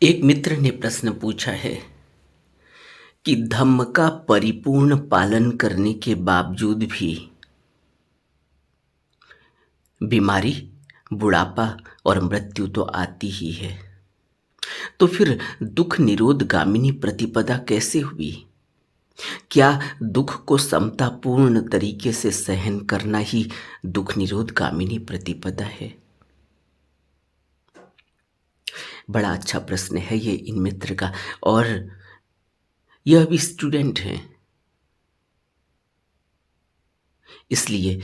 एक मित्र ने प्रश्न पूछा है कि धम्म का परिपूर्ण पालन करने के बावजूद भी बीमारी, बुढ़ापा और मृत्यु तो आती ही है। तो फिर दुख निरोध गामिनी प्रतिपदा कैसे हुई? क्या दुख को समतापूर्ण तरीके से सहन करना ही दुख निरोध गामिनी प्रतिपदा है? बड़ा अच्छा प्रश्न है ये इन मित्र का। और यह भी स्टूडेंट हैं, इसलिए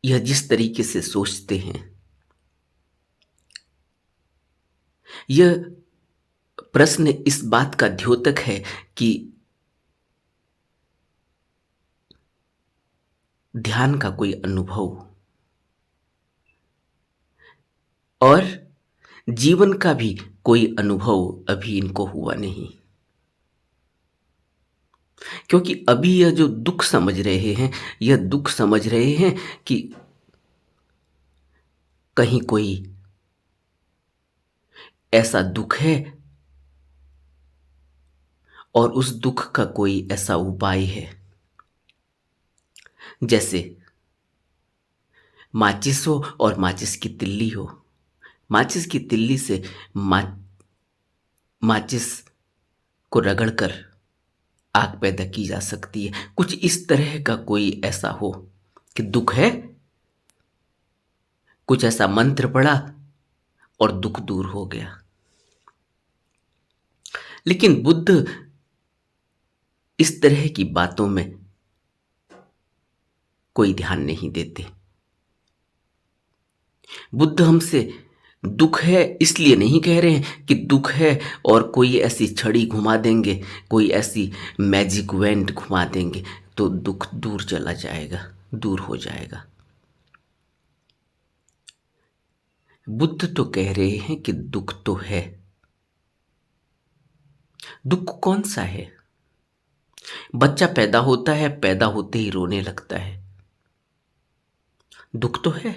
यह जिस तरीके से सोचते हैं, यह प्रश्न इस बात का द्योतक है कि ध्यान का कोई अनुभव और जीवन का भी कोई अनुभव अभी इनको हुआ नहीं। क्योंकि अभी यह जो दुख समझ रहे हैं, यह दुख समझ रहे हैं कि कहीं कोई ऐसा दुख है और उस दुख का कोई ऐसा उपाय है। जैसे माचिस हो और माचिस की तिल्ली हो। माचिस की तिल्ली से माचिस को रगड़कर आग पैदा की जा सकती है। कुछ इस तरह का कोई ऐसा हो कि दुख है, कुछ ऐसा मंत्र पड़ा और दुख दूर हो गया। लेकिन बुद्ध इस तरह की बातों में कोई ध्यान नहीं देते। बुद्ध हमसे दुख है इसलिए नहीं कह रहे हैं कि दुख है और कोई ऐसी छड़ी घुमा देंगे, कोई ऐसी मैजिक वैंड घुमा देंगे तो दुख दूर चला जाएगा, दूर हो जाएगा। बुद्ध तो कह रहे हैं कि दुख तो है। दुख कौन सा है? बच्चा पैदा होता है, पैदा होते ही रोने लगता है। दुख तो है,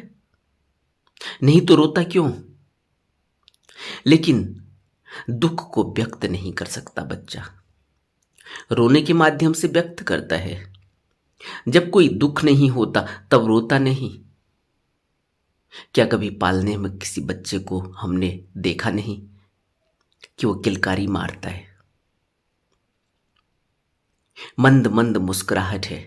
नहीं तो रोता क्यों? लेकिन दुख को व्यक्त नहीं कर सकता बच्चा, रोने के माध्यम से व्यक्त करता है। जब कोई दुख नहीं होता तब रोता नहीं। क्या कभी पालने में किसी बच्चे को हमने देखा नहीं कि वो किलकारी मारता है? मंद मंद मुस्कुराहट है,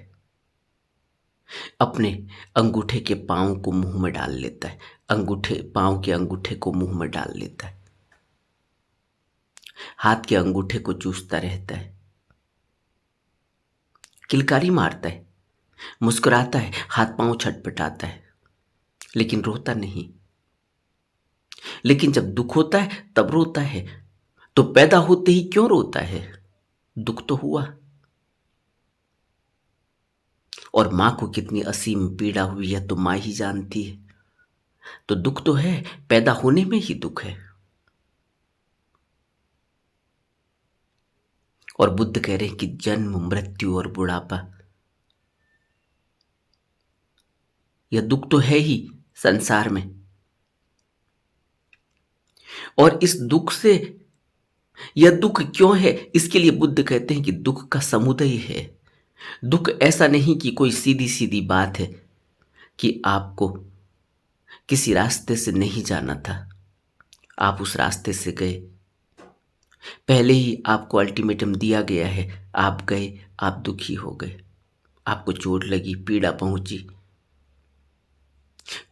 अपने अंगूठे के पांव को मुंह में डाल लेता है, पांव के अंगूठे को मुंह में डाल लेता है, हाथ के अंगूठे को चूसता रहता है, किलकारी मारता है, मुस्कुराता है, हाथ पांव छटपटाता है, लेकिन रोता नहीं। लेकिन जब दुख होता है तब रोता है। तो पैदा होते ही क्यों रोता है? दुख तो हुआ। और मां को कितनी असीम पीड़ा हुई है तो मां ही जानती है। तो दुख तो है, पैदा होने में ही दुख है। और बुद्ध कह रहे हैं कि जन्म, मृत्यु और बुढ़ापा, यह दुख तो है ही संसार में। और इस दुख से, यह दुख क्यों है, इसके लिए बुद्ध कहते हैं कि दुख का समुदय है। दुख ऐसा नहीं कि कोई सीधी सीधी बात है कि आपको किसी रास्ते से नहीं जाना था, आप उस रास्ते से गए, पहले ही आपको अल्टीमेटम दिया गया है, आप गए, आप दुखी हो गए, आपको चोट लगी, पीड़ा पहुंची।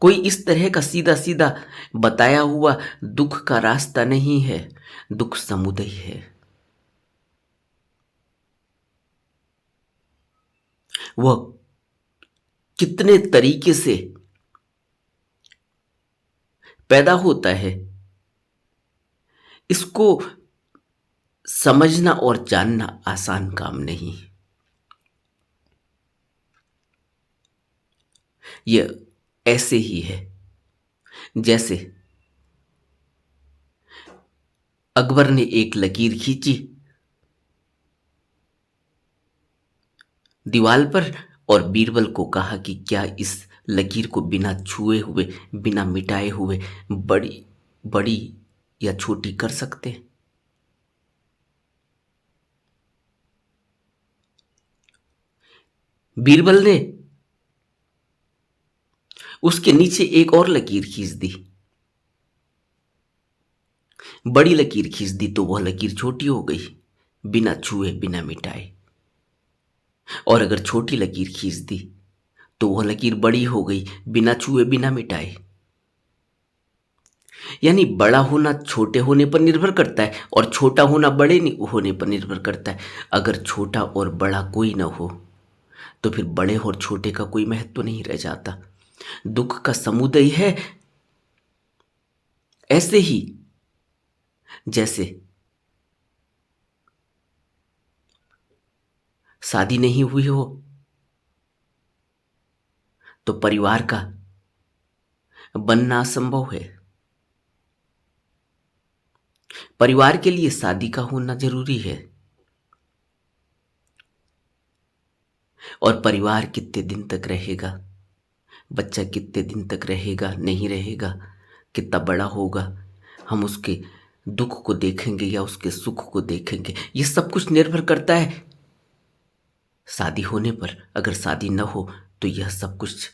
कोई इस तरह का सीधा सीधा बताया हुआ दुख का रास्ता नहीं है। दुख समुदय है। वह कितने तरीके से पैदा होता है, इसको समझना और जानना आसान काम नहीं। यह ऐसे ही है जैसे अकबर ने एक लकीर खींची दीवाल पर और बीरबल को कहा कि क्या इस लकीर को बिना छुए हुए, बिना मिटाए हुए बड़ी बड़ी या छोटी कर सकते हैं। बीरबल ने उसके नीचे एक और लकीर खींच दी, बड़ी लकीर खींच दी तो वह लकीर छोटी हो गई, बिना छुए बिना मिटाए। और अगर छोटी लकीर खींच दी तो वह लकीर बड़ी हो गई, बिना छुए बिना मिटाए। यानी बड़ा होना छोटे होने पर निर्भर करता है और छोटा होना बड़े होने पर निर्भर करता है। अगर छोटा और बड़ा कोई ना हो तो फिर बड़े और छोटे का कोई महत्व नहीं रह जाता। दुख का समुदाय है, ऐसे ही जैसे शादी नहीं हुई हो तो परिवार का बनना असंभव है। परिवार के लिए शादी का होना जरूरी है। और परिवार कितने दिन तक रहेगा, बच्चा कितने दिन तक रहेगा नहीं रहेगा, कितना बड़ा होगा, हम उसके दुख को देखेंगे या उसके सुख को देखेंगे, ये सब कुछ निर्भर करता है शादी होने पर। अगर शादी न हो तो यह सब कुछ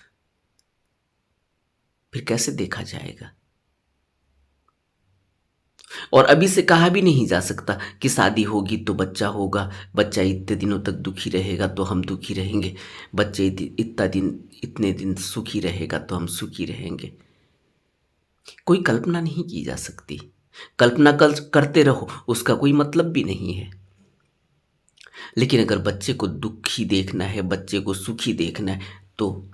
फिर कैसे देखा जाएगा। और अभी से कहा भी नहीं जा सकता कि शादी होगी तो बच्चा होगा, बच्चा इतने दिनों तक दुखी रहेगा तो हम दुखी रहेंगे, बच्चे इतना दिन इतने दिन सुखी रहेगा तो हम सुखी रहेंगे। कोई कल्पना नहीं की जा सकती। कल्पना करते रहो उसका कोई मतलब भी नहीं है। लेकिन अगर बच्चे को दुखी देखना है, बच्चे को सुखी देखना है, तो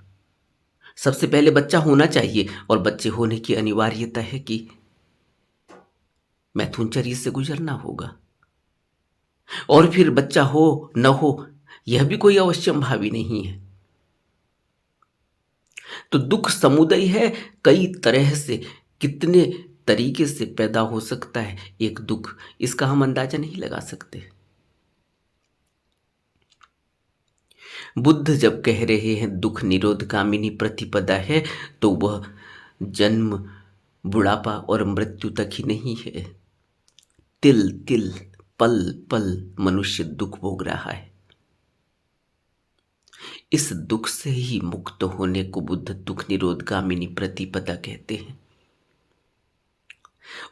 सबसे पहले बच्चा होना चाहिए। और बच्चे होने की अनिवार्यता है कि मैथुनचर्या से गुजरना होगा। और फिर बच्चा हो न हो यह भी कोई अवश्यंभावी नहीं है। तो दुख समुदाय है, कई तरह से, कितने तरीके से पैदा हो सकता है एक दुख, इसका हम अंदाजा नहीं लगा सकते। बुद्ध जब कह रहे हैं दुख निरोध कामिनी प्रतिपदा है, तो वह जन्म, बुढ़ापा और मृत्यु तक ही नहीं है। तिल तिल, पल पल मनुष्य दुख भोग रहा है। इस दुख से ही मुक्त होने को बुद्ध दुख निरोध गामिनी प्रतिपदा कहते हैं।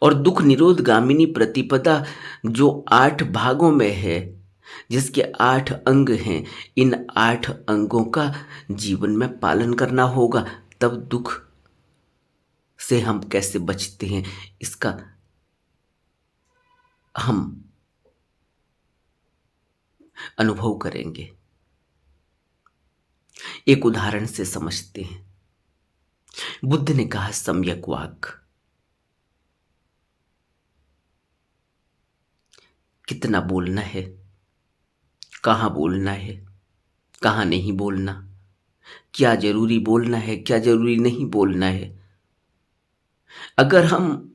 और दुख निरोध गामिनी प्रतिपदा जो 8 भागों में है, जिसके 8 अंग हैं, इन 8 अंगों का जीवन में पालन करना होगा। तब दुख से हम कैसे बचते हैं इसका हम अनुभव करेंगे। एक उदाहरण से समझते हैं। बुद्ध ने कहा सम्यक वाक। कितना बोलना है, कहाँ बोलना है, कहाँ नहीं बोलना, क्या जरूरी बोलना है, क्या जरूरी नहीं बोलना है। अगर हम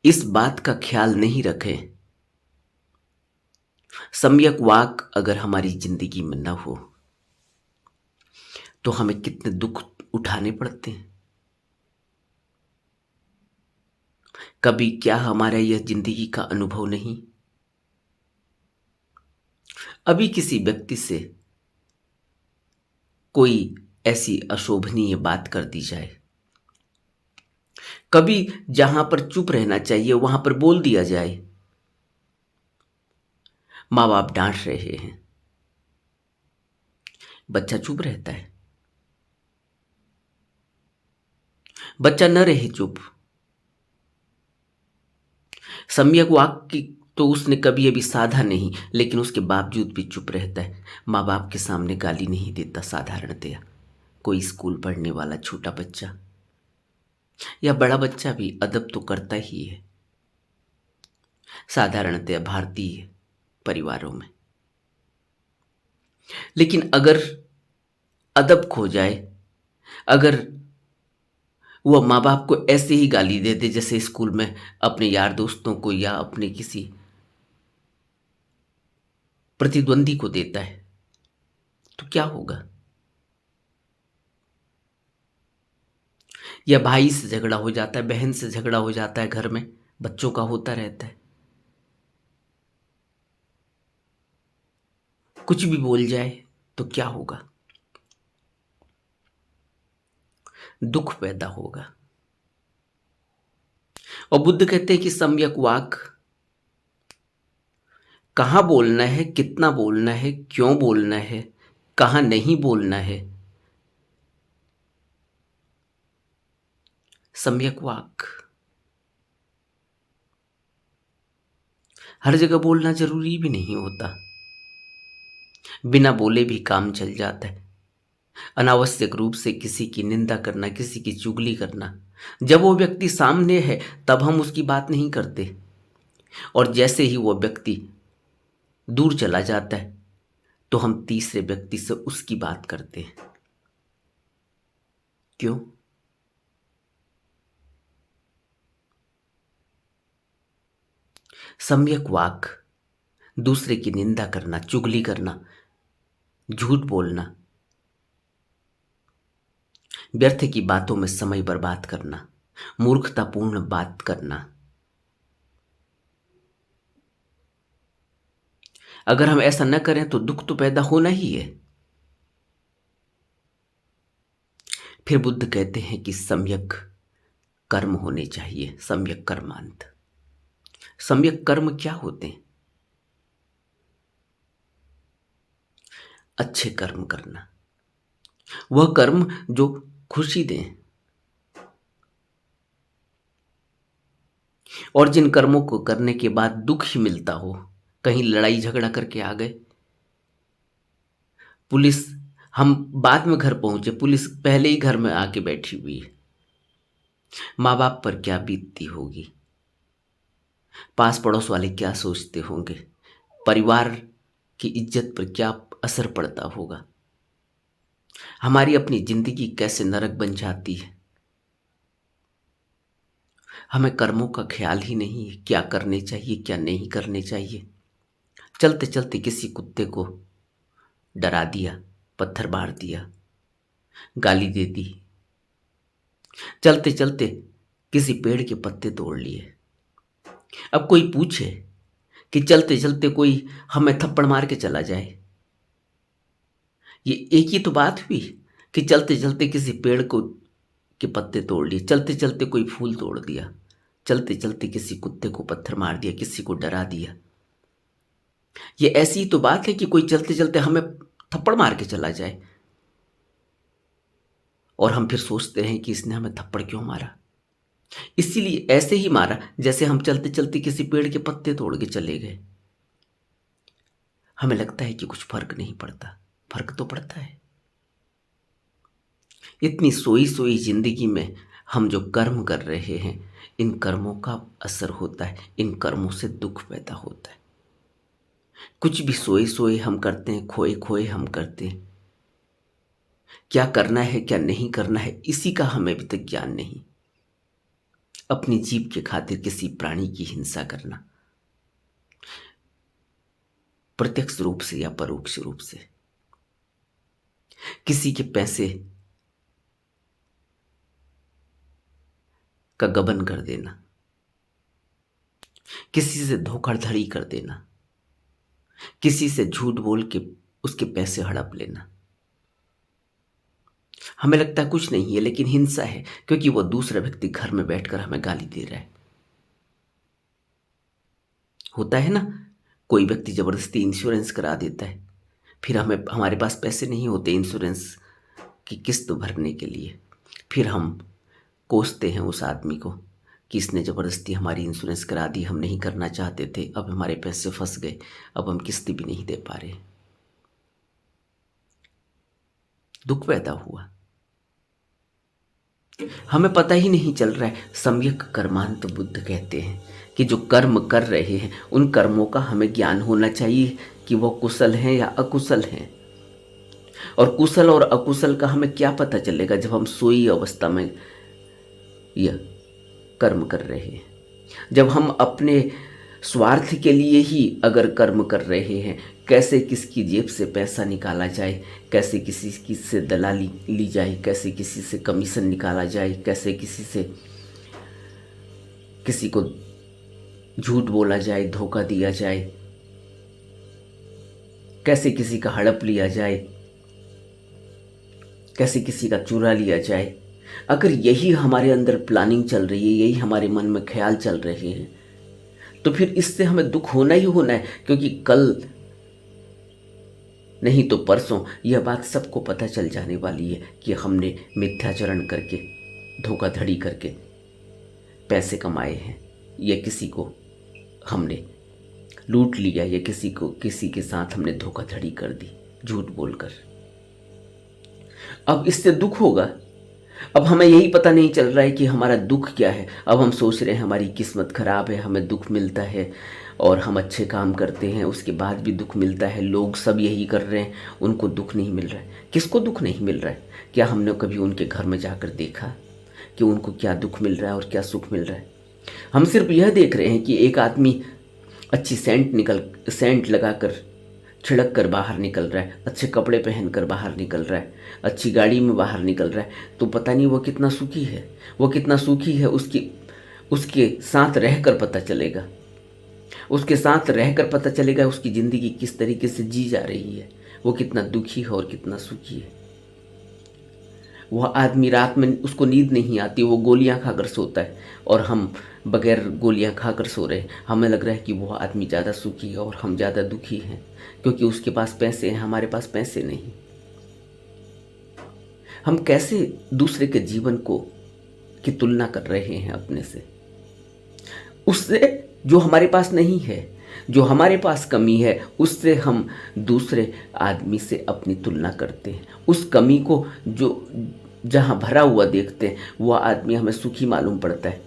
इस बात का ख्याल नहीं रखें, सम्यक वाक अगर हमारी जिंदगी में न हो, तो हमें कितने दुख उठाने पड़ते हैं। कभी क्या हमारा यह जिंदगी का अनुभव नहीं। अभी किसी व्यक्ति से कोई ऐसी अशोभनीय बात कर दी जाए, कभी जहां पर चुप रहना चाहिए वहां पर बोल दिया जाए। माँ बाप डांट रहे हैं, बच्चा चुप रहता है। बच्चा न रहे चुप, सम्यक वाक की तो उसने कभी अभी साधा नहीं, लेकिन उसके बावजूद भी चुप रहता है। माँ बाप के सामने गाली नहीं देता साधारणतया। कोई स्कूल पढ़ने वाला छोटा बच्चा या बड़ा बच्चा भी अदब तो करता ही है साधारणतया भारतीय परिवारों में। लेकिन अगर अदब खो जाए, अगर वह माँ बाप को ऐसे ही गाली दे दे जैसे स्कूल में अपने यार दोस्तों को या अपने किसी प्रतिद्वंदी को देता है, तो क्या होगा। या भाई से झगड़ा हो जाता है, बहन से झगड़ा हो जाता है, घर में बच्चों का होता रहता है, कुछ भी बोल जाए तो क्या होगा? दुख पैदा होगा। और बुद्ध कहते हैं कि सम्यक वाक, कहाँ बोलना है, कितना बोलना है, क्यों बोलना है, कहाँ नहीं बोलना है, सम्यक वाक। हर जगह बोलना जरूरी भी नहीं होता, बिना बोले भी काम चल जाता है। अनावश्यक रूप से किसी की निंदा करना, किसी की चुगली करना, जब वो व्यक्ति सामने है तब हम उसकी बात नहीं करते, और जैसे ही वो व्यक्ति दूर चला जाता है तो हम तीसरे व्यक्ति से उसकी बात करते हैं। क्यों? सम्यक वाक, दूसरे की निंदा करना, चुगली करना, झूठ बोलना, व्यर्थ की बातों में समय बर्बाद करना, मूर्खतापूर्ण बात करना, अगर हम ऐसा न करें तो दुख तो पैदा होना ही है। फिर बुद्ध कहते हैं कि सम्यक कर्म होने चाहिए, सम्यक कर्मांत। सम्यक कर्म क्या होते हैं? अच्छे कर्म करना, वह कर्म जो खुशी दें, और जिन कर्मों को करने के बाद दुख ही मिलता हो, कहीं लड़ाई झगड़ा करके आ गए, पुलिस, हम बाद में घर पहुंचे, पुलिस पहले ही घर में आके बैठी हुई है, माँ बाप पर क्या बीतती होगी, पास पड़ोस वाले क्या सोचते होंगे, परिवार की इज्जत पर क्या असर पड़ता होगा, हमारी अपनी जिंदगी कैसे नरक बन जाती है। हमें कर्मों का ख्याल ही नहीं है, क्या करने चाहिए क्या नहीं करने चाहिए। चलते चलते किसी कुत्ते को डरा दिया, पत्थर मार दिया, गाली दे दी, चलते चलते किसी पेड़ के पत्ते तोड़ लिए। अब कोई पूछे कि चलते चलते कोई हमें थप्पड़ मार के चला जाए, ये एक ही तो बात हुई कि चलते चलते किसी पेड़ को के पत्ते तोड़ लिए, चलते चलते कोई फूल तोड़ दिया, चलते चलते किसी कुत्ते को पत्थर मार दिया, किसी को डरा दिया। ये ऐसी ही तो बात है कि कोई चलते चलते हमें थप्पड़ मार के चला जाए और हम फिर सोचते हैं कि इसने हमें थप्पड़ क्यों मारा। इसीलिए ऐसे ही मारा जैसे हम चलते चलते किसी पेड़ के पत्ते तोड़ के चले गए। हमें लगता है कि कुछ फर्क नहीं पड़ता, फर्क तो पड़ता है। इतनी सोई सोई जिंदगी में हम जो कर्म कर रहे हैं, इन कर्मों का असर होता है, इन कर्मों से दुख पैदा होता है। कुछ भी सोए सोए हम करते हैं, खोए खोए हम करते हैं। क्या करना है क्या नहीं करना है इसी का हमें अभी तक ज्ञान नहीं। अपनी जीभ के खातिर किसी प्राणी की हिंसा करना, प्रत्यक्ष रूप से या परोक्ष रूप से, किसी के पैसे का गबन कर देना, किसी से धोखाधड़ी कर देना, किसी से झूठ बोल के उसके पैसे हड़प लेना, हमें लगता है कुछ नहीं है लेकिन हिंसा है, क्योंकि वो दूसरा व्यक्ति घर में बैठकर हमें गाली दे रहा है। होता है ना, कोई व्यक्ति जबरदस्ती इंश्योरेंस करा देता है, फिर हमें, हमारे पास पैसे नहीं होते इंश्योरेंस की किस्त भरने के लिए, फिर हम कोसते हैं उस आदमी को कि इसने ज़बरदस्ती हमारी इंश्योरेंस करा दी, हम नहीं करना चाहते थे, अब हमारे पैसे फंस गए, अब हम किस्त भी नहीं दे पा रहे। दुख पैदा हुआ, हमें पता ही नहीं चल रहा है। सम्यक कर्मांत बुद्ध कहते हैं कि जो कर्म कर रहे हैं उन कर्मों का हमें ज्ञान होना चाहिए कि वो कुशल हैं या अकुशल हैं। और कुशल और अकुशल का हमें क्या पता चलेगा जब हम सोई अवस्था में यह कर्म कर रहे हैं, जब हम अपने स्वार्थ के लिए ही अगर कर्म कर रहे हैं, कैसे किसकी जेब से पैसा निकाला जाए, कैसे किसी की से दलाली ली जाए, कैसे किसी से कमीशन निकाला जाए, कैसे किसी को झूठ बोला जाए, धोखा दिया जाए, कैसे किसी का हड़प लिया जाए, कैसे किसी का चुरा लिया जाए। अगर यही हमारे अंदर प्लानिंग चल रही है, यही हमारे मन में ख्याल चल रहे हैं, तो फिर इससे हमें दुख होना ही होना है, क्योंकि कल नहीं तो परसों यह बात सबको पता चल जाने वाली है कि हमने मिथ्याचरण करके, धोखाधड़ी करके पैसे कमाए हैं, या किसी को हमने लूट लिया, या किसी के साथ हमने धोखाधड़ी कर दी झूठ बोलकर। अब इससे दुख होगा। अब हमें यही पता नहीं चल रहा है कि हमारा दुख क्या है। अब हम सोच रहे हैं हमारी किस्मत खराब है, हमें दुख मिलता है, और हम अच्छे काम करते हैं उसके बाद भी दुख मिलता है। लोग सब यही कर रहे हैं, उनको दुख नहीं मिल रहा है। किसको दुख नहीं मिल रहा है? क्या हमने कभी उनके घर में जाकर देखा कि उनको क्या दुख मिल रहा है और क्या सुख मिल रहा है? हम सिर्फ यह देख रहे हैं कि एक आदमी अच्छी सेंट लगाकर छिड़क कर बाहर निकल रहा है, अच्छे कपड़े पहनकर बाहर निकल रहा है, अच्छी गाड़ी में बाहर निकल रहा है, तो पता नहीं वो कितना सुखी है। वो कितना सुखी है उसके साथ रहकर पता चलेगा। उसके साथ रहकर पता चलेगा उसकी ज़िंदगी किस तरीके से जी जा रही है, वो कितना दुखी है और कितना सुखी है। वह आदमी रात में उसको नींद नहीं आती, वो गोलियां खाकर सोता है, और हम बगैर गोलियां खाकर सो रहे हैं। हमें लग रहा है कि वह आदमी ज़्यादा सुखी है और हम ज़्यादा दुखी हैं, क्योंकि उसके पास पैसे हैं, हमारे पास पैसे नहीं। हम कैसे दूसरे के जीवन की तुलना कर रहे हैं अपने से, उससे जो हमारे पास नहीं है, जो हमारे पास कमी है, उससे हम दूसरे आदमी से अपनी तुलना करते हैं। उस कमी को जो जहाँ भरा हुआ देखते हैं, वह आदमी हमें सुखी मालूम पड़ता है,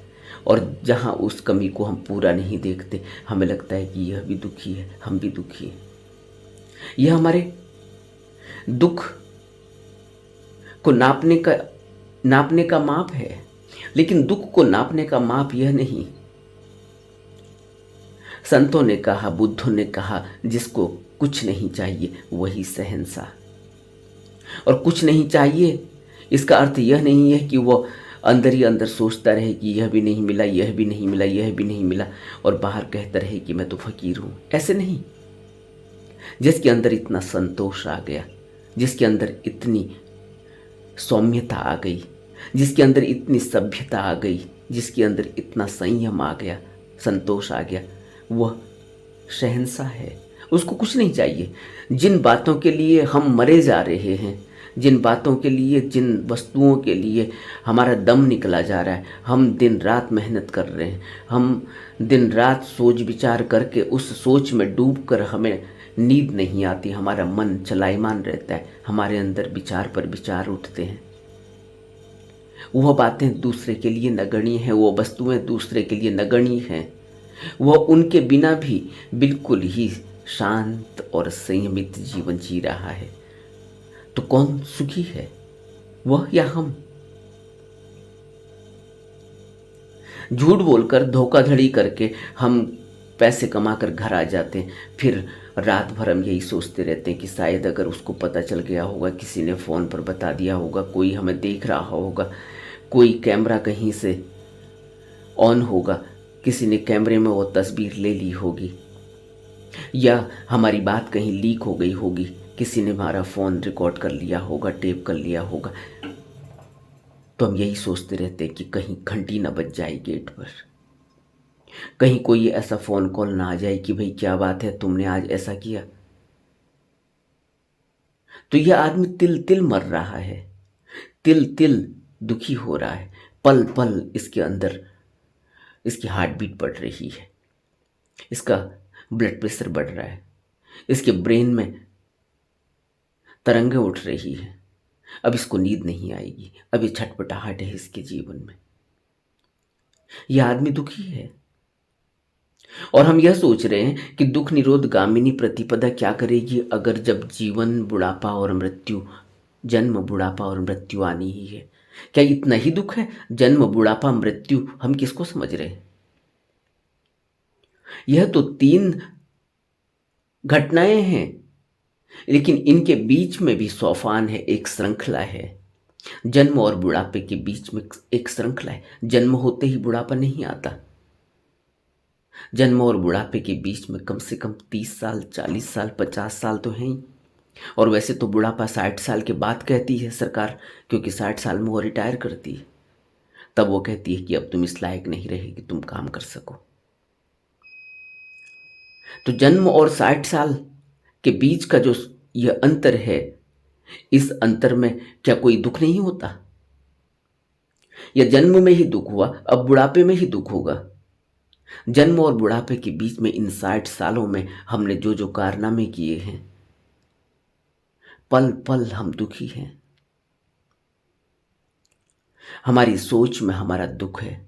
और जहाँ उस कमी को हम पूरा नहीं देखते, हमें लगता है कि यह भी दुखी है, हम भी दुखी हैं। यह हमारे दुख को नापने का माप है, लेकिन दुख को नापने का माप यह नहीं। संतों ने कहा, बुद्धों ने कहा, जिसको कुछ नहीं चाहिए वही शहंशाह। और कुछ नहीं चाहिए इसका अर्थ यह नहीं है कि वो अंदर ही अंदर सोचता रहे कि यह भी नहीं मिला, यह भी नहीं मिला, यह भी नहीं मिला, और बाहर कहता रहे कि मैं तो फकीर हूं। ऐसे नहीं। जिसके अंदर इतना संतोष आ गया, जिसके अंदर इतनी सौम्यता आ गई, जिसके अंदर इतनी सभ्यता आ गई, जिसके अंदर इतना संयम आ गया, संतोष आ गया, वह शहंशाह है। उसको कुछ नहीं चाहिए। जिन बातों के लिए हम मरे जा रहे हैं, जिन बातों के लिए, जिन वस्तुओं के लिए हमारा दम निकला जा रहा है, हम दिन रात मेहनत कर रहे हैं, हम दिन रात सोच विचार करके उस सोच में डूबकर हमें नींद नहीं आती, हमारा मन चलायमान रहता है, हमारे अंदर विचार पर विचार उठते हैं। वह बातें दूसरे के लिए नगण्य हैं, वो वस्तुएं दूसरे के लिए नगण्य हैं। वह उनके बिना भी बिल्कुल ही शांत और संयमित जीवन जी रहा है। तो कौन सुखी है, वह या हम? झूठ बोलकर, धोखाधड़ी करके हम पैसे कमाकर घर आ जाते हैं, फिर रात भर हम यही सोचते रहते हैं कि शायद अगर उसको पता चल गया होगा, किसी ने फ़ोन पर बता दिया होगा, कोई हमें देख रहा होगा, कोई कैमरा कहीं से ऑन होगा, किसी ने कैमरे में वो तस्वीर ले ली होगी, या हमारी बात कहीं लीक हो गई होगी, किसी ने हमारा फ़ोन रिकॉर्ड कर लिया होगा, टेप कर लिया होगा। तो हम यही सोचते रहते हैं कि कहीं घंटी ना बज जाए गेट पर, कहीं कोई ऐसा फ़ोन कॉल ना आ जाए कि भाई क्या बात है, तुमने आज ऐसा किया। तो यह आदमी तिल तिल मर रहा है, तिल तिल दुखी हो रहा है, पल पल इसके अंदर इसकी हार्ट बीट बढ़ रही है, इसका ब्लड प्रेशर बढ़ रहा है, इसके ब्रेन में तरंगें उठ रही है। अब इसको नींद नहीं आएगी, अब ये छटपटाहट है इसके जीवन में। यह आदमी दुखी है। और हम यह सोच रहे हैं कि दुख निरोध गामिनी प्रतिपदा क्या करेगी, अगर जब जीवन, बुढ़ापा और मृत्यु, जन्म, बुढ़ापा और मृत्यु आनी ही है। क्या इतना ही दुख है? जन्म, बुढ़ापा, मृत्यु, हम किसको समझ रहे हैं? यह तो तीन घटनाएं हैं, लेकिन इनके बीच में भी सोपान है, एक श्रृंखला है। जन्म और बुढ़ापे के बीच में एक श्रृंखला है। जन्म होते ही बुढ़ापा नहीं आता। जन्म और बुढ़ापे के बीच में कम से कम 30 साल, 40 साल, 50 साल तो हैं ही। और वैसे तो बुढ़ापा 60 साल के बाद कहती है सरकार, क्योंकि 60 साल में वो रिटायर करती है। तब वो कहती है कि अब तुम इस लायक नहीं रहे कि तुम काम कर सको। तो जन्म और 60 साल के बीच का जो यह अंतर है, इस अंतर में क्या कोई दुख नहीं होता? या जन्म में ही दुख हुआ, अब बुढ़ापे में ही दुख होगा? जन्म और बुढ़ापे के बीच में इन 60 सालों में हमने जो जो कारनामे किए हैं, पल पल हम दुखी हैं। हमारी सोच में हमारा दुख है,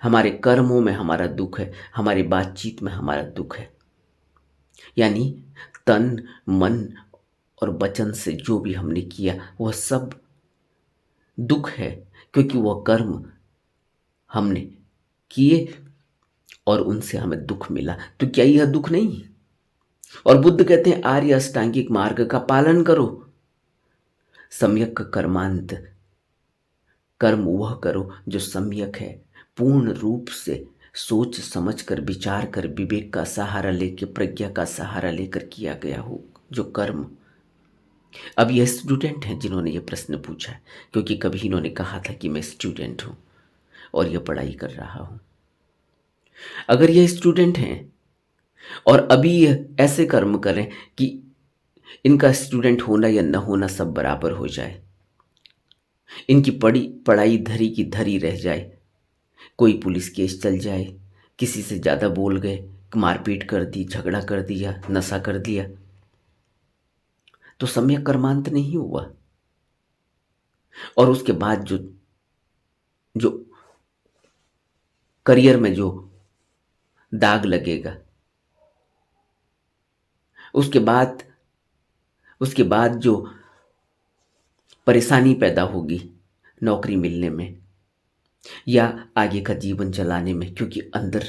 हमारे कर्मों में हमारा दुख है, हमारी बातचीत में हमारा दुख है। यानी तन, मन और वचन से जो भी हमने किया वह सब दुख है, क्योंकि वह कर्म हमने किए और उनसे हमें दुख मिला। तो क्या यह दुख नहीं? और बुद्ध कहते हैं आर्य अष्टांगिक मार्ग का पालन करो, सम्यक कर्मांत, कर्म वह करो जो सम्यक है, पूर्ण रूप से सोच समझ कर, विचार कर, विवेक का सहारा लेकर, प्रज्ञा का सहारा लेकर किया गया हो जो कर्म। अब यह स्टूडेंट हैं जिन्होंने ये प्रश्न पूछा है, क्योंकि कभी इन्होंने कहा था कि मैं स्टूडेंट हूं और यह पढ़ाई कर रहा हूं। अगर यह स्टूडेंट हैं और अभी यह ऐसे कर्म करें कि इनका स्टूडेंट होना या न होना सब बराबर हो जाए, इनकी पढ़ाई धरी की धरी रह जाए, कोई पुलिस केस चल जाए, किसी से ज़्यादा बोल गए, मारपीट कर दी, झगड़ा कर दिया, नशा कर दिया, तो सम्यक कर्मांत नहीं हुआ। और उसके बाद जो जो करियर में जो दाग लगेगा, उसके बाद जो परेशानी पैदा होगी नौकरी मिलने में या आगे का जीवन चलाने में, क्योंकि अंदर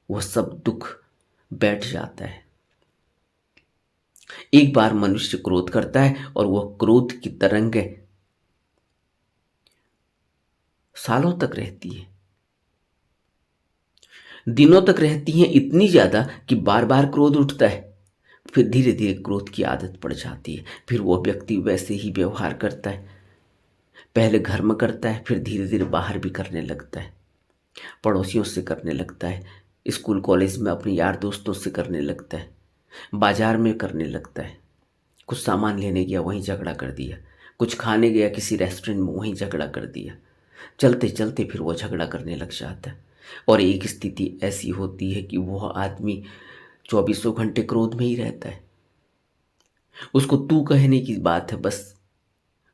वह सब दुख बैठ जाता है। एक बार मनुष्य क्रोध करता है और वह क्रोध की तरंग सालों तक रहती है, दिनों तक रहती हैं, इतनी ज्यादा कि बार बार क्रोध उठता है। फिर धीरे धीरे क्रोध की आदत पड़ जाती है, फिर वह व्यक्ति वैसे ही व्यवहार करता है। पहले घर में करता है, फिर धीरे धीरे बाहर भी करने लगता है, पड़ोसियों से करने लगता है, स्कूल कॉलेज में अपने यार दोस्तों से करने लगता है, बाजार में करने लगता है। कुछ सामान लेने गया वहीं झगड़ा कर दिया, कुछ खाने गया किसी रेस्टोरेंट में वहीं झगड़ा कर दिया। चलते चलते फिर वो झगड़ा करने लग जाता है और एक स्थिति ऐसी होती है कि वह आदमी 24 घंटे क्रोध में ही रहता है। उसको तू कहने की बात है, बस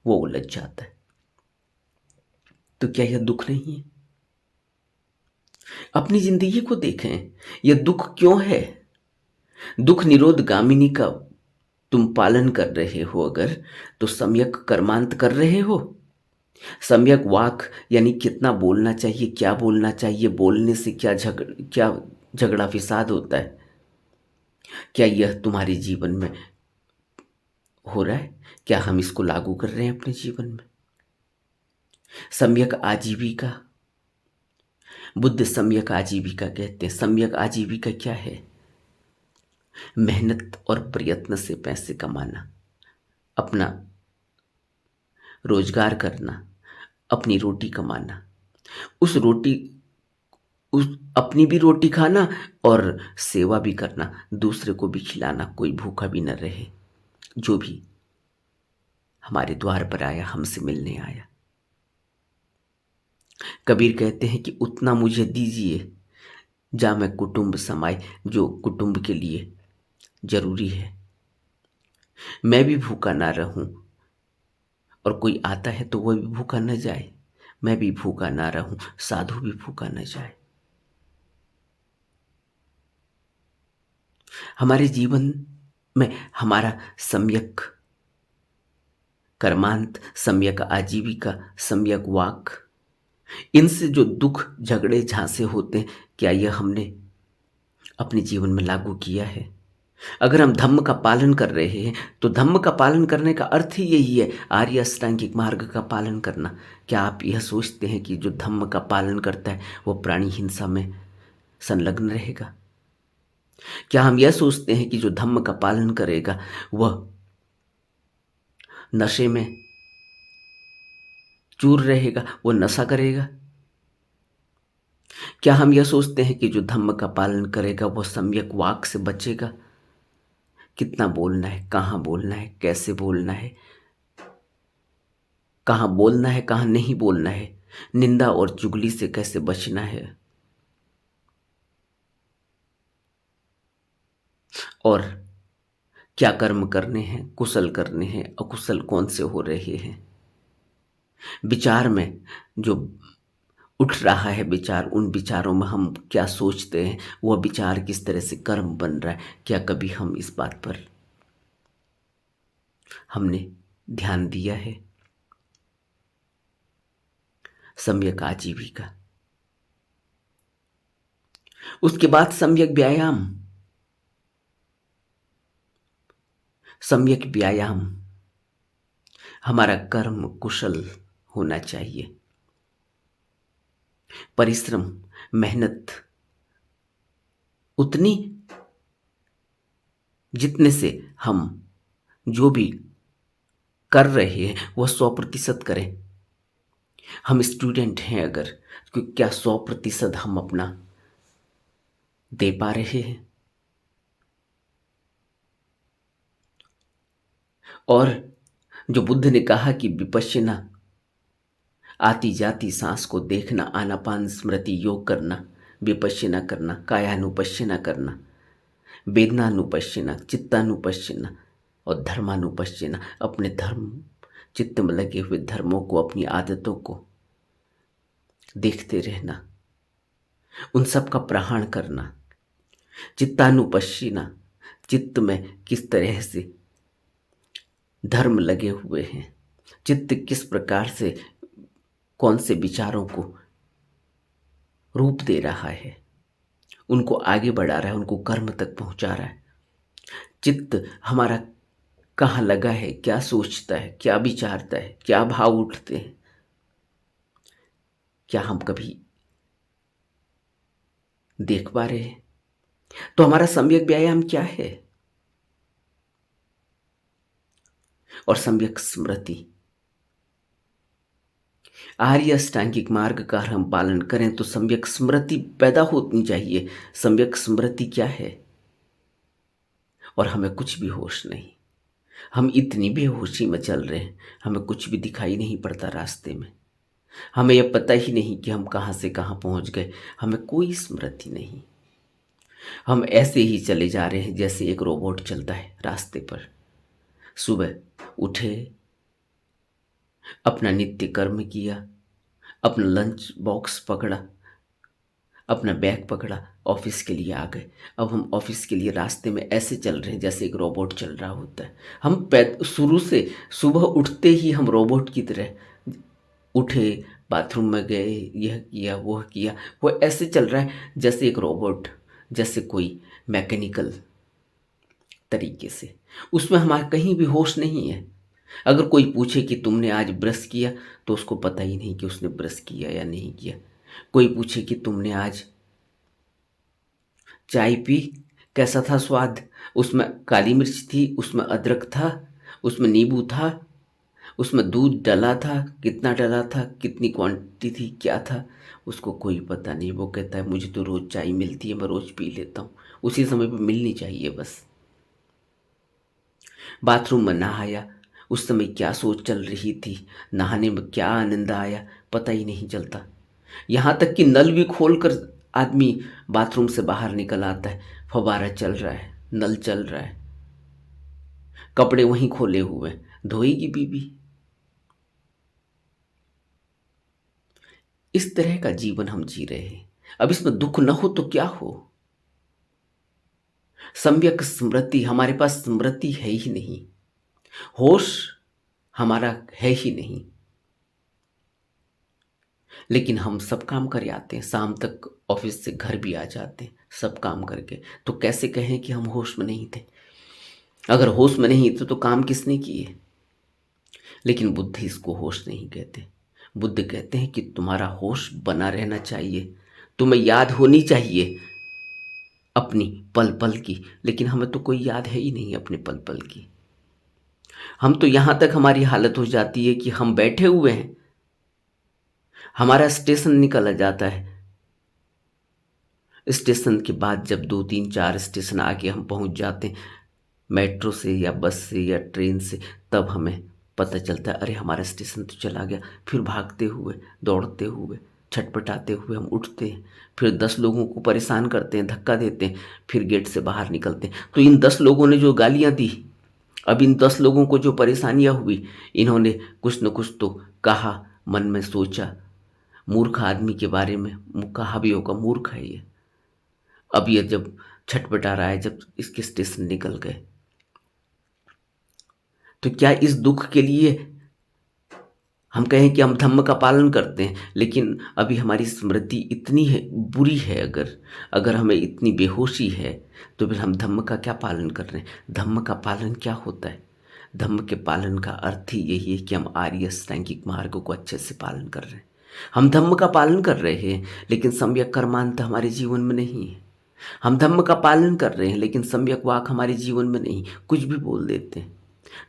वो उलझ जाता है। तो क्या यह दुख नहीं है? अपनी जिंदगी को देखें, यह दुख क्यों है? दुख निरोध गामिनी का तुम पालन कर रहे हो अगर, तो सम्यक कर्मांत कर रहे हो। सम्यक वाक यानी कितना बोलना चाहिए, क्या बोलना चाहिए, बोलने से क्या झगड़ा फिसाद होता है, क्या यह तुम्हारे जीवन में हो रहा है? क्या हम इसको लागू कर रहे हैं अपने जीवन में? सम्यक आजीविका, बुद्ध सम्यक आजीविका कहते हैं। सम्यक आजीविका क्या है? मेहनत और प्रयत्न से पैसे कमाना, अपना रोजगार करना, अपनी रोटी कमाना, उस अपनी भी रोटी खाना और सेवा भी करना, दूसरे को भी खिलाना, कोई भूखा भी न रहे, जो भी हमारे द्वार पर आया, हमसे मिलने आया। कबीर कहते हैं कि उतना मुझे दीजिए जा मैं कुटुंब समाए, जो कुटुंब के लिए जरूरी है। मैं भी भूखा ना रहूं और कोई आता है तो वह भी भूखा न जाए, मैं भी भूखा ना रहूं, साधु भी भूखा न जाए। हमारे जीवन में हमारा सम्यक कर्मांत, सम्यक आजीविका, सम्यक वाक, इनसे जो दुख झगड़े झांसे होते हैं, क्या यह हमने अपने जीवन में लागू किया है? अगर हम धम्म का पालन कर रहे हैं तो धम्म का पालन करने का अर्थ ही यही है, आर्य अष्टांगिक मार्ग का पालन करना। क्या आप यह सोचते हैं कि जो धम्म का पालन करता है वो प्राणी हिंसा में संलग्न रहेगा? क्या हम यह सोचते हैं कि जो धम्म का पालन करेगा वह नशे में चूर रहेगा, वो नशा करेगा? क्या हम यह सोचते हैं कि जो धम्म का पालन करेगा वो सम्यक वाक से बचेगा? कितना बोलना है, कहाँ बोलना है, कैसे बोलना है, कहाँ बोलना है, कहाँ नहीं बोलना है, निंदा और चुगली से कैसे बचना है, और क्या कर्म करने हैं, कुशल करने हैं, अकुशल कौन से हो रहे हैं। विचार में जो उठ रहा है विचार, उन विचारों में हम क्या सोचते हैं, वह विचार किस तरह से कर्म बन रहा है, क्या कभी हम इस बात पर हमने ध्यान दिया है? सम्यक आजीविका, उसके बाद सम्यक व्यायाम। सम्यक व्यायाम, हमारा कर्म कुशल होना चाहिए। परिश्रम, मेहनत उतनी जितने से हम जो भी कर रहे हैं वह 100% करें। हम स्टूडेंट हैं अगर, तो क्या 100% हम अपना दे पा रहे हैं? और जो बुद्ध ने कहा कि विपश्यना, आती जाती सांस को देखना, आनापान स्मृति योग करना, विपश्यना करना, कायानुपश्यना करना, वेदनानुपश्यना, चित्तानुपश्यना और धर्मानुपश्यना, अपने धर्म, चित्त में लगे हुए धर्मों को, अपनी आदतों को देखते रहना, उन सब का प्रहरण करना। चित्तानुपश्यना, चित्त में किस तरह से धर्म लगे हुए हैं, चित्त किस प्रकार से कौन से विचारों को रूप दे रहा है, उनको आगे बढ़ा रहा है, उनको कर्म तक पहुंचा रहा है। चित्त हमारा कहाँ लगा है, क्या सोचता है, क्या विचारता है, क्या भाव उठते हैं, क्या हम कभी देख पा रहे हैं? तो हमारा सम्यक व्यायाम क्या है? और सम्यक स्मृति, आर्य अष्टांगिक मार्ग का हम पालन करें तो सम्यक स्मृति पैदा होनी चाहिए। सम्यक स्मृति क्या है? और हमें कुछ भी होश नहीं, हम इतनी बेहोशी में चल रहे हैं, हमें कुछ भी दिखाई नहीं पड़ता रास्ते में, हमें यह पता ही नहीं कि हम कहाँ से कहाँ पहुँच गए, हमें कोई स्मृति नहीं। हम ऐसे ही चले जा रहे हैं जैसे एक रोबोट चलता है रास्ते पर। सुबह उठे, अपना नित्य कर्म किया, अपना लंच बॉक्स पकड़ा, अपना बैग पकड़ा, ऑफिस के लिए आ गए। अब हम ऑफिस के लिए रास्ते में ऐसे चल रहे हैं जैसे एक रोबोट चल रहा होता है। हम शुरू से सुबह उठते ही हम रोबोट की तरह उठे, बाथरूम में गए, यह किया वह किया, वो ऐसे चल रहा है जैसे एक रोबोट, जैसे कोई मैकेनिकल तरीके से। उसमें हमारा कहीं भी होश नहीं है। अगर कोई पूछे कि तुमने आज ब्रश किया, तो उसको पता ही नहीं कि उसने ब्रश किया या नहीं किया। कोई पूछे कि तुमने आज चाय पी, कैसा था स्वाद, उसमें काली मिर्च थी, उसमें अदरक था, उसमें नींबू था, उसमें दूध डला था, कितना डला था, कितनी क्वांटिटी थी, क्या था, उसको कोई पता नहीं। वो कहता है मुझे तो रोज़ चाय मिलती है, मैं रोज़ पी लेता हूँ। उसी समय पर मिलनी चाहिए बस। बाथरूम में नहाया, उस समय क्या सोच चल रही थी, नहाने में क्या आनंद आया, पता ही नहीं चलता। यहाँ तक कि नल भी खोलकर आदमी बाथरूम से बाहर निकल आता है, फव्वारा चल रहा है, नल चल रहा है, कपड़े वहीं खोले हुए, धोएगी बीबी। इस तरह का जीवन हम जी रहे हैं। अब इसमें दुख न हो तो क्या हो? सम्यक स्मृति, हमारे पास स्मृति है ही नहीं, होश हमारा है ही नहीं। लेकिन हम सब काम कर आते हैं, शाम तक ऑफिस से घर भी आ जाते हैं सब काम करके। तो कैसे कहें कि हम होश में नहीं थे? अगर होश में नहीं थे तो काम किसने किए? लेकिन बुद्ध इसको होश नहीं कहते। बुद्ध कहते हैं कि तुम्हारा होश बना रहना चाहिए, तुम्हें याद होनी चाहिए अपनी पल पल की। लेकिन हमें तो कोई याद है ही नहीं अपने पल पल की। हम तो यहां तक हमारी हालत हो जाती है कि हम बैठे हुए हैं, हमारा स्टेशन निकल जाता है, स्टेशन के बाद जब 2 3 4 स्टेशन आके हम पहुंच जाते हैं मेट्रो से या बस से या ट्रेन से, तब हमें पता चलता है अरे हमारा स्टेशन तो चला गया। फिर भागते हुए, दौड़ते हुए, छटपटाते हुए हम उठते हैं, फिर 10 लोगों को परेशान करते हैं, धक्का देते हैं, फिर गेट से बाहर निकलते हैं। तो इन 10 लोगों ने जो गालियां दी, अब इन 10 लोगों को जो परेशानियां हुई, इन्होंने कुछ न कुछ तो कहा, मन में सोचा। मूर्ख आदमी के बारे में कहा भी होगा, मूर्ख है ये। अब ये जब छटपटा रहा है, जब इसके स्टेशन निकल गए, तो क्या इस दुख के लिए हम कहें कि हम धम्म का पालन करते हैं? लेकिन अभी हमारी स्मृति इतनी है, बुरी है, अगर हमें इतनी बेहोशी है, तो फिर हम धम्म का क्या पालन कर रहे हैं? धम्म का पालन क्या होता है? धम्म के पालन का अर्थ ही यही है कि हम आर्य अष्टांगिक मार्ग को अच्छे से पालन कर रहे हैं। हम धम्म का पालन कर रहे हैं, लेकिन सम्यक कर्मांत हमारे जीवन में नहीं है। हम धम्म का पालन कर रहे हैं, लेकिन सम्यक वाक हमारे जीवन में नहीं, कुछ भी बोल देते हैं।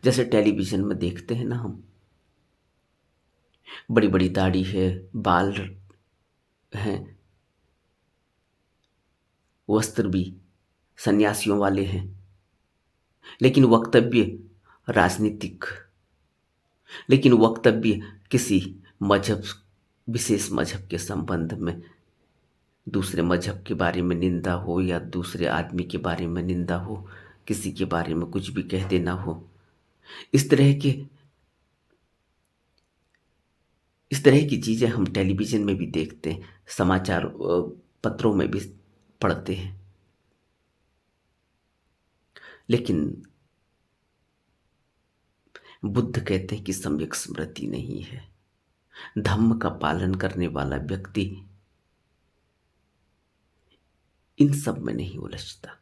जैसे टेलीविजन में देखते हैं ना, हम बड़ी बड़ी दाढ़ी है, बाल हैं, वस्त्र भी सन्यासियों वाले हैं, लेकिन वक्तव्य राजनीतिक, लेकिन वक्तव्य किसी मजहब, विशेष मजहब के संबंध में, दूसरे मजहब के बारे में निंदा हो या दूसरे आदमी के बारे में निंदा हो, किसी के बारे में कुछ भी कह देना हो। इस तरह की चीज़ें हम टेलीविज़न में भी देखते हैं, समाचार पत्रों में भी पढ़ते हैं। लेकिन बुद्ध कहते हैं कि सम्यक स्मृति नहीं है। धम्म का पालन करने वाला व्यक्ति इन सब में नहीं उलझता।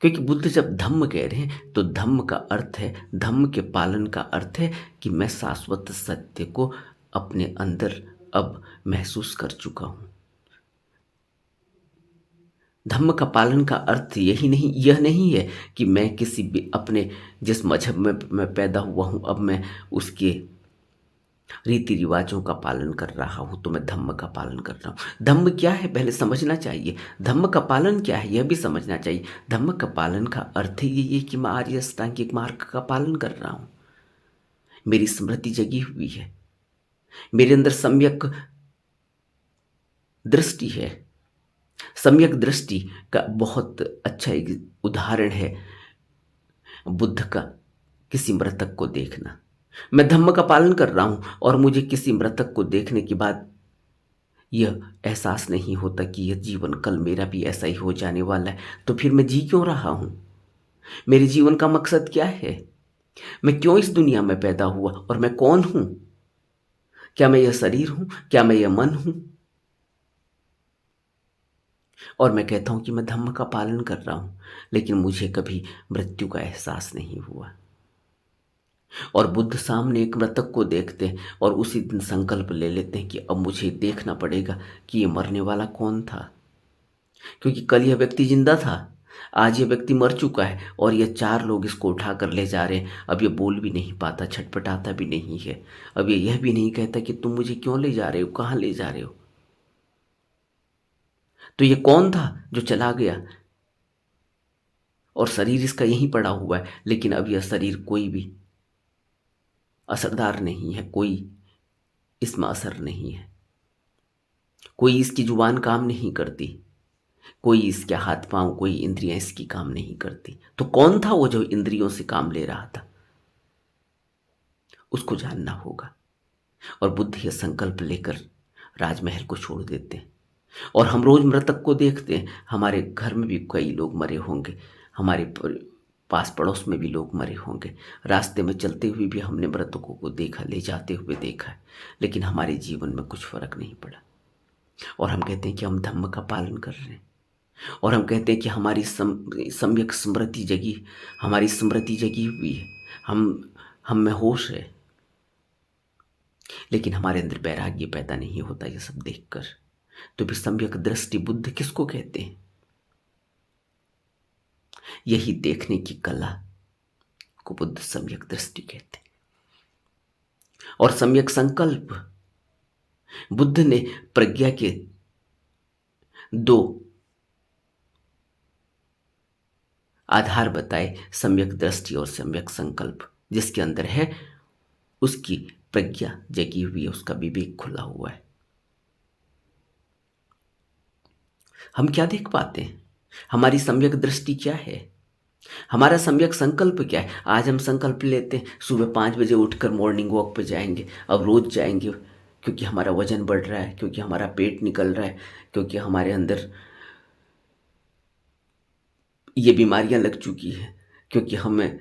क्योंकि बुद्ध जब धम्म कह रहे हैं तो धम्म का अर्थ है, धम्म के पालन का अर्थ है कि मैं शाश्वत सत्य को अपने अंदर अब महसूस कर चुका हूं। धम्म का पालन का अर्थ यह नहीं है कि मैं किसी भी अपने जिस मजहब में मैं पैदा हुआ हूं, अब मैं उसके रीति रिवाजों का पालन कर रहा हूं तो मैं धम्म का पालन कर रहा हूं। धम्म क्या है पहले समझना चाहिए। धम्म का पालन क्या है यह भी समझना चाहिए। धम्म का पालन का अर्थ ही ये कि मैं आर्य अष्टांगिक मार्ग का पालन कर रहा हूं। मेरी स्मृति जगी हुई है, मेरे अंदर सम्यक दृष्टि है। सम्यक दृष्टि का बहुत अच्छा एक उदाहरण है बुद्ध का किसी मृतक को देखना। मैं धम्म का पालन कर रहा हूं और मुझे किसी मृतक को देखने के बाद यह एहसास नहीं होता कि यह जीवन कल मेरा भी ऐसा ही हो जाने वाला है, तो फिर मैं जी क्यों रहा हूं? मेरे जीवन का मकसद क्या है? मैं क्यों इस दुनिया में पैदा हुआ और मैं कौन हूं? क्या मैं यह शरीर हूं? क्या मैं यह मन हूं? और मैं कहता हूं कि मैं धम्म का पालन कर रहा हूं, लेकिन मुझे कभी मृत्यु का एहसास नहीं हुआ। और बुद्ध सामने एक मृतक को देखते हैं और उसी दिन संकल्प ले लेते हैं कि अब मुझे देखना पड़ेगा कि ये मरने वाला कौन था। क्योंकि कल यह व्यक्ति जिंदा था, आज यह व्यक्ति मर चुका है और ये 4 लोग इसको उठा कर ले जा रहे हैं। अब ये बोल भी नहीं पाता, छटपटाता भी नहीं है। अब ये यह भी नहीं कहता कि तुम मुझे क्यों ले जा रहे हो, कहाँ ले जा रहे हो। तो ये कौन था जो चला गया और शरीर इसका यहीं पड़ा हुआ है, लेकिन अब यह शरीर कोई भी असरदार नहीं है, कोई इसमें असर नहीं है, कोई इसकी जुबान काम नहीं करती, कोई इसके हाथ पांव, कोई इंद्रियां इसकी काम नहीं करती। तो कौन था वो जो इंद्रियों से काम ले रहा था? उसको जानना होगा। और बुद्ध यह संकल्प लेकर राजमहल को छोड़ देते हैं। और हम रोज मृतक को देखते हैं, हमारे घर में भी कई लोग मरे होंगे, हमारे पास पड़ोस में भी लोग मरे होंगे, रास्ते में चलते हुए भी हमने मृतकों को देखा, ले जाते हुए देखा है, लेकिन हमारे जीवन में कुछ फर्क नहीं पड़ा। और हम कहते हैं कि हम धम्म का पालन कर रहे हैं, और हम कहते हैं कि हमारी सम्यक स्मृति जगी, हमारी स्मृति जगी हुई है, हम में होश है, लेकिन हमारे अंदर वैराग्य पैदा नहीं होता ये सब देखकर। तो भी सम्यक दृष्टि बुद्ध किसको कहते हैं? यही देखने की कला को बुद्ध सम्यक दृष्टि कहते हैं। और सम्यक संकल्प, बुद्ध ने प्रज्ञा के दो आधार बताए, सम्यक दृष्टि और सम्यक संकल्प। जिसके अंदर है उसकी प्रज्ञा जगी हुई है, उसका विवेक खुला हुआ है। हम क्या देख पाते हैं? हमारी सम्यक दृष्टि क्या है? हमारा सम्यक संकल्प क्या है? आज हम संकल्प लेते हैं सुबह 5 बजे उठकर मॉर्निंग वॉक पे जाएंगे, अब रोज जाएंगे, क्योंकि हमारा वजन बढ़ रहा है, क्योंकि हमारा पेट निकल रहा है, क्योंकि हमारे अंदर ये बीमारियां लग चुकी हैं, क्योंकि हमें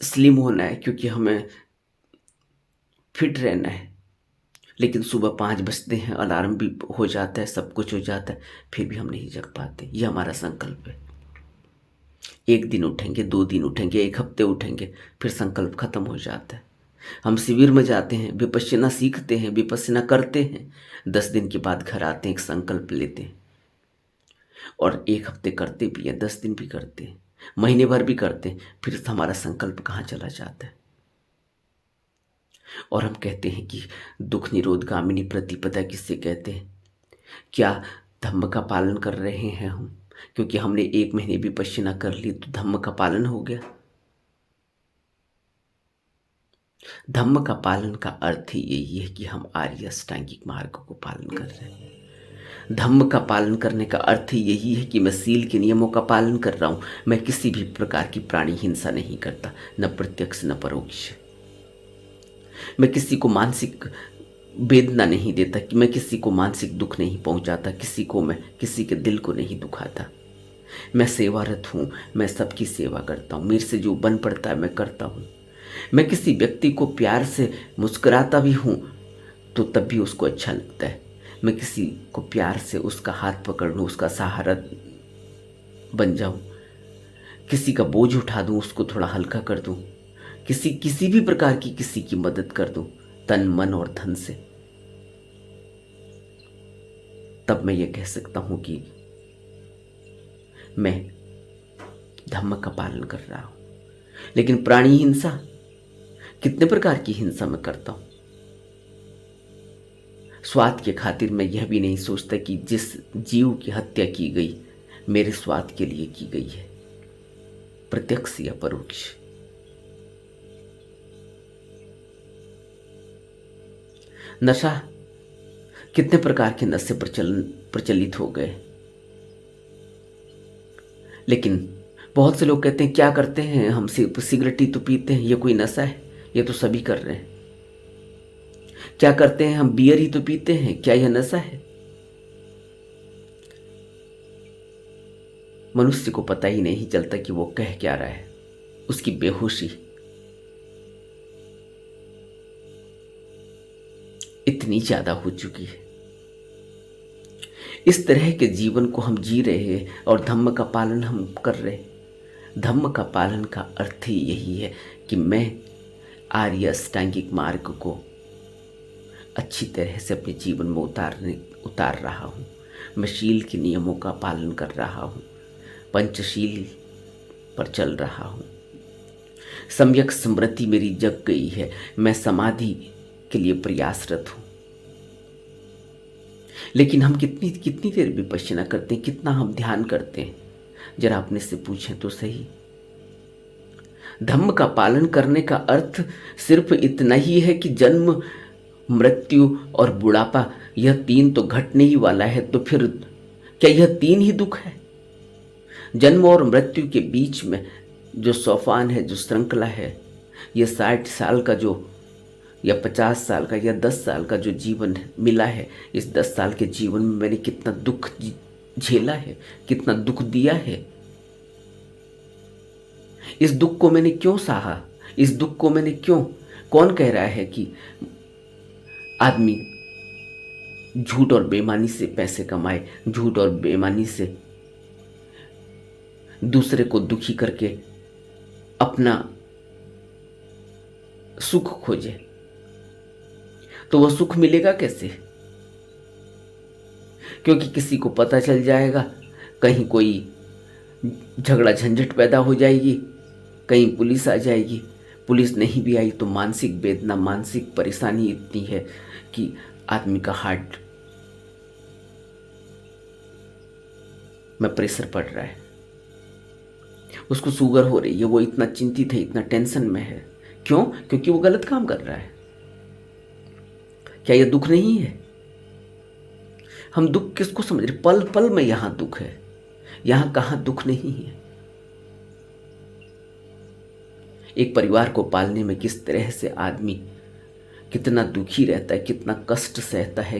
स्लिम होना है, क्योंकि हमें फिट रहना है। लेकिन सुबह 5 बजते हैं, अलार्म भी हो जाता है, सब कुछ हो जाता है, फिर भी हम नहीं जग पाते। ये हमारा संकल्प है। 1 दिन उठेंगे, 2 दिन उठेंगे, 1 हफ्ते उठेंगे, फिर संकल्प खत्म हो जाता है। हम शिविर में जाते हैं, विपश्यना सीखते हैं, विपश्यना करते हैं, 10 दिन के बाद घर आते हैं, एक संकल्प लेते हैं, और 1 हफ्ते करते भी हैं, 10 दिन भी करते हैं, महीने भर भी करते हैं, फिर हमारा संकल्प कहाँ चला जाता है। और हम कहते हैं कि दुख निरोधगामिनी प्रतिपदा किससे कहते हैं? क्या धम्म का पालन कर रहे हैं हम? क्योंकि हमने 1 महीने भी विपश्यना कर ली तो धम्म का पालन हो गया? धम्म का पालन का अर्थ ही यही है कि हम आर्य अष्टांगिक मार्ग को पालन कर रहे हैं। धम्म का पालन करने का अर्थ ही यही है कि मैं सील के नियमों का पालन कर रहा हूं, मैं किसी भी प्रकार की प्राणी हिंसा नहीं करता, न प्रत्यक्ष न परोक्ष। मैं किसी को मानसिक वेदना नहीं देता, कि मैं किसी को मानसिक दुख नहीं पहुंचाता, मैं किसी के दिल को नहीं दुखाता। मैं सेवारत हूँ, मैं सबकी सेवा करता हूँ, मेरे से जो बन पड़ता है मैं करता हूँ। मैं किसी व्यक्ति को प्यार से मुस्कुराता भी हूँ तो तब भी उसको अच्छा लगता है। मैं किसी को प्यार से उसका हाथ पकड़ लूँ, उसका सहारा बन जाऊँ, किसी का बोझ उठा दूँ, उसको थोड़ा हल्का कर दूँ, किसी भी प्रकार की किसी की मदद कर दूँ तन मन और धन से, तब मैं ये कह सकता हूँ कि मैं धम्म का पालन कर रहा हूँ। लेकिन प्राणी हिंसा, कितने प्रकार की हिंसा मैं करता हूँ। स्वार्थ के खातिर मैं यह भी नहीं सोचता कि जिस जीव की हत्या की गई मेरे स्वार्थ के लिए की गई है, प्रत्यक्ष या परोक्ष। नशा, कितने प्रकार के नशे प्रचलित हो गए, लेकिन बहुत से लोग कहते हैं क्या करते हैं हम, सिगरेट ही तो पीते हैं, ये कोई नशा है? ये तो सभी कर रहे हैं। क्या करते हैं हम, बियर ही तो पीते हैं, क्या यह नशा है? मनुष्य को पता ही नहीं चलता कि वो कह क्या रहा है, उसकी बेहोशी इतनी ज्यादा हो चुकी है। इस तरह के जीवन को हम जी रहे हैं और धम्म का पालन हम कर रहे हैं। धम्म का पालन का अर्थ ही यही है कि मैं आर्य अष्टांगिक मार्ग को अच्छी तरह से अपने जीवन में उतार रहा हूँ। मैं शील के नियमों का पालन कर रहा हूँ, पंचशील पर चल रहा हूँ। सम्यक स्मृति मेरी जग गई है, मैं समाधि के लिए प्रयासरत हूँ। लेकिन हम कितनी देर विपश्यना करते हैं, कितना हम ध्यान करते हैं, जरा अपने से पूछें तो सही। धम्म का पालन करने का अर्थ सिर्फ इतना ही है कि जन्म, मृत्यु और बुढ़ापा, यह 3 तो घटने ही वाला है, तो फिर क्या यह 3 ही दुख है? जन्म और मृत्यु के बीच में जो सोपान है, जो श्रृंखला है, यह 60 साल का जो, या 50 साल का, या 10 साल का जो जीवन मिला है, इस 10 साल के जीवन में मैंने कितना दुख झेला है, कितना दुख दिया है। इस दुख को मैंने क्यों सहा, इस दुख को मैंने क्यों, कौन कह रहा है कि आदमी झूठ और बेईमानी से पैसे कमाए, झूठ और बेईमानी से दूसरे को दुखी करके अपना सुख खोजे? तो वह सुख मिलेगा कैसे? क्योंकि किसी को पता चल जाएगा, कहीं कोई झगड़ा झंझट पैदा हो जाएगी, कहीं पुलिस आ जाएगी। पुलिस नहीं भी आई तो मानसिक वेदना, मानसिक परेशानी इतनी है कि आदमी का हार्ट में प्रेशर पड़ रहा है, उसको शुगर हो रही है, वो इतना चिंतित है, इतना टेंशन में है। क्यों? क्योंकि वो गलत काम कर रहा है। क्या ये दुख नहीं है? हम दुख किसको समझ रहे? पल पल में यहां दुख है, यहां कहां दुख नहीं है। एक परिवार को पालने में किस तरह से आदमी कितना दुखी रहता है, कितना कष्ट सहता है,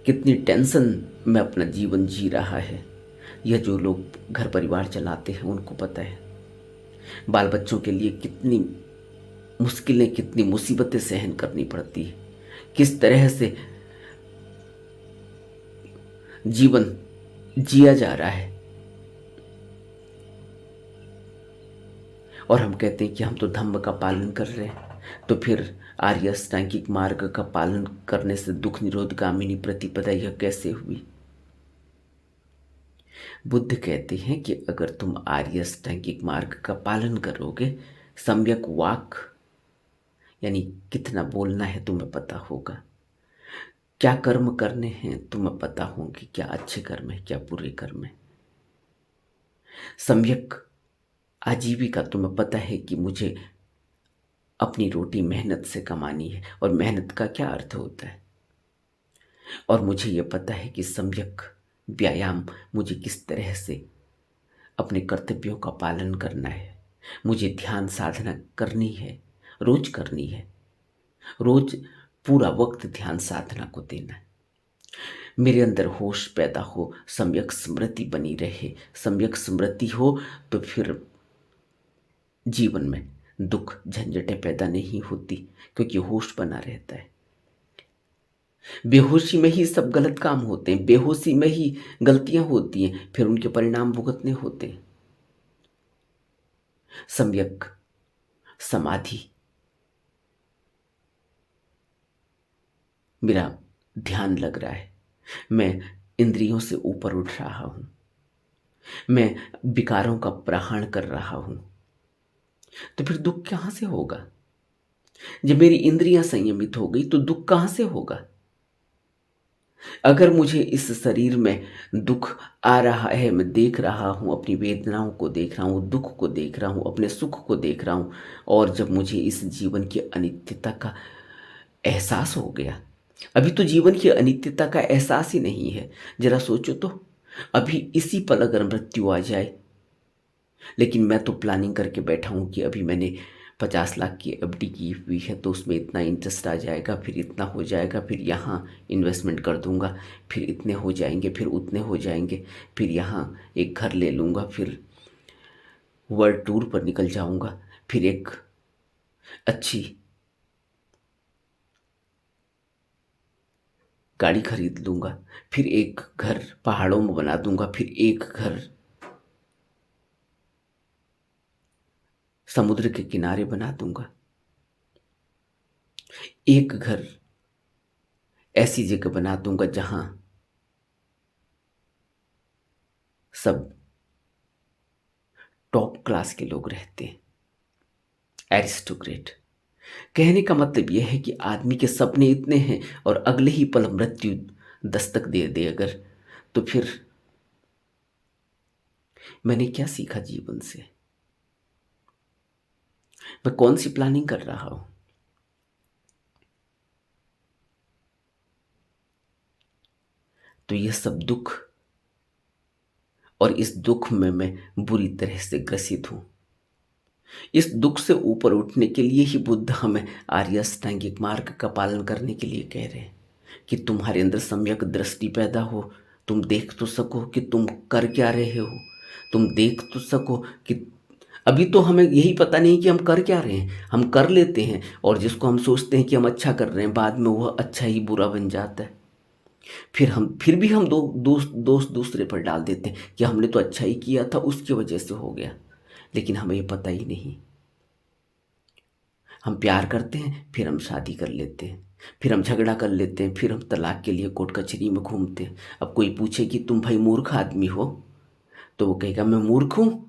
कितनी टेंशन में अपना जीवन जी रहा है, यह जो लोग घर परिवार चलाते हैं उनको पता है। बाल बच्चों के लिए कितनी मुश्किलें, कितनी मुसीबतें सहन करनी पड़ती है, किस तरह से जीवन जिया जा रहा है। और हम कहते हैं कि हम तो धम्म का पालन कर रहे हैं, तो फिर आर्य अष्टांगिक मार्ग का पालन करने से दुख निरोध गामिनी प्रतिपदा यह कैसे हुई? बुद्ध कहते हैं कि अगर तुम आर्य अष्टांगिक मार्ग का पालन करोगे, सम्यक वाक यानी कितना बोलना है तुम्हें पता होगा, क्या कर्म करने हैं तुम्हें पता होंगे, क्या अच्छे कर्म है, क्या बुरे कर्म है। सम्यक आजीविका तुम्हें पता है कि मुझे अपनी रोटी मेहनत से कमानी है, और मेहनत का क्या अर्थ होता है। और मुझे यह पता है कि सम्यक व्यायाम मुझे किस तरह से अपने कर्तव्यों का पालन करना है। मुझे ध्यान साधना करनी है, रोज करनी है, रोज पूरा वक्त ध्यान साधना को देना है। मेरे अंदर होश पैदा हो, सम्यक स्मृति बनी रहे। सम्यक स्मृति हो तो फिर जीवन में दुख झंझटें पैदा नहीं होती, क्योंकि होश बना रहता है। बेहोशी में ही सब गलत काम होते हैं, बेहोशी में ही गलतियां होती हैं, फिर उनके परिणाम भुगतने होते हैं। सम्यक समाधि, मेरा ध्यान लग रहा है, मैं इंद्रियों से ऊपर उठ रहा हूं, मैं विकारों का प्रहाण कर रहा हूं, तो फिर दुख कहां से होगा? जब मेरी इंद्रियां संयमित हो गई तो दुख कहां से होगा? अगर मुझे इस शरीर में दुख आ रहा है, मैं देख रहा हूं, अपनी वेदनाओं को देख रहा हूं, दुख को देख रहा हूं, अपने सुख को देख रहा हूं, और जब मुझे इस जीवन की अनित्यता का एहसास हो गया, अभी तो जीवन की अनित्यता का एहसास ही नहीं है। जरा सोचो तो, अभी इसी पल अगर मृत्यु आ जाए, लेकिन मैं तो प्लानिंग करके बैठा हूं कि अभी मैंने 50 लाख की एफडी की हुई है, तो उसमें इतना इंटरेस्ट आ जाएगा, फिर इतना हो जाएगा, फिर यहाँ इन्वेस्टमेंट कर दूंगा, फिर इतने हो जाएंगे, फिर उतने हो जाएंगे, फिर यहाँ एक घर ले लूँगा, फिर वर्ल्ड टूर पर निकल जाऊँगा, फिर एक अच्छी गाड़ी खरीद लूँगा, फिर एक घर पहाड़ों में बना दूंगा, फिर एक घर समुद्र के किनारे बना दूंगा, एक घर ऐसी जगह बना दूंगा जहां सब टॉप क्लास के लोग रहते हैं, एरिस्टोक्रेट। कहने का मतलब यह है कि आदमी के सपने इतने हैं, और अगले ही पल मृत्यु दस्तक दे दे अगर, तो फिर मैंने क्या सीखा जीवन से? मैं कौन सी प्लानिंग कर रहा हूं? तो यह सब दुख, और इस दुख में मैं बुरी तरह से ग्रसित हूं। इस दुख से ऊपर उठने के लिए ही बुद्ध हमें आर्य अष्टांगिक मार्ग का पालन करने के लिए कह रहे हैं, कि तुम्हारे अंदर सम्यक दृष्टि पैदा हो, तुम देख तो सको कि तुम कर क्या रहे हो, तुम देख तो सको कि अभी तो हमें यही पता नहीं कि हम कर क्या रहे हैं, हम कर लेते हैं और जिसको हम सोचते हैं कि हम अच्छा कर रहे हैं, बाद में वह अच्छा ही बुरा बन जाता है। फिर भी हम दोष दूसरे पर डाल देते हैं कि हमने तो अच्छा ही किया था, उसकी वजह से हो गया। लेकिन हमें ये पता ही नहीं। हम प्यार करते हैं, फिर हम शादी कर लेते हैं, फिर हम झगड़ा कर लेते हैं, फिर हम तलाक के लिए कोर्ट कचहरी में घूमते हैं। अब कोई पूछे कि तुम भाई मूर्ख आदमी हो, तो वो कहेगा मैं मूर्ख हूँ,